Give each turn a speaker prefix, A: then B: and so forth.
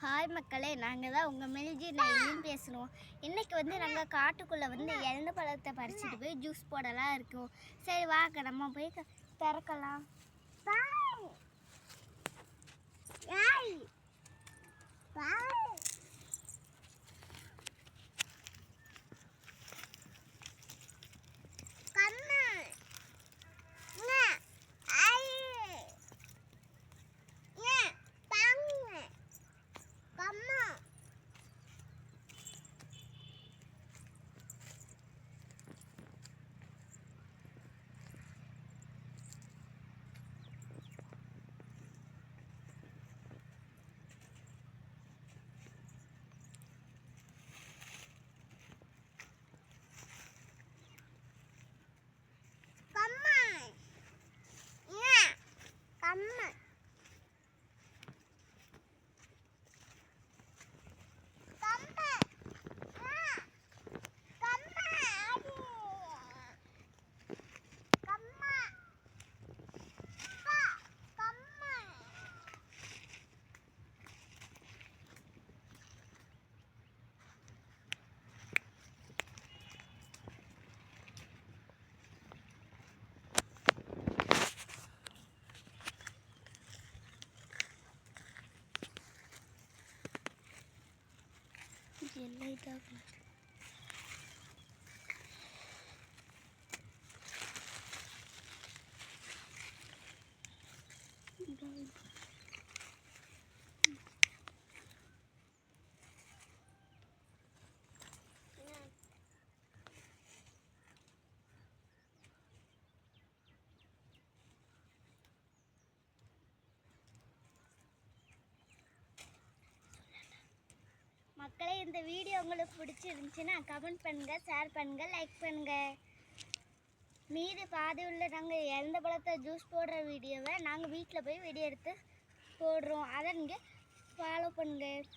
A: Hi மக்களே, நாங்கள் தான் உங்கள் மெல்ஜி நையும் பேசுகிறோம். இன்றைக்கி நாங்கள் காட்டுக்குள்ளே இழந்த பழத்தை பறிச்சுட்டு போய் ஜூஸ் போடலாம் இருக்கோம். சரி வாங்க நம்ம போய் திறக்கலாம். மக்களே, இந்த வீடியோ உங்களுக்கு பிடிச்சிருந்துச்சுன்னா கமெண்ட் பண்ணுங்கள், ஷேர் பண்ணுங்கள், லைக் பண்ணுங்கள். மீதி பாதி உள்ள நாங்கள் இழந்த பழத்தை ஜூஸ் போடுற வீடியோவை நாங்கள் வீட்டில் போய் வீடியோ எடுத்து போடுறோம். அதை நீங்கள் ஃபாலோ பண்ணுங்கள்.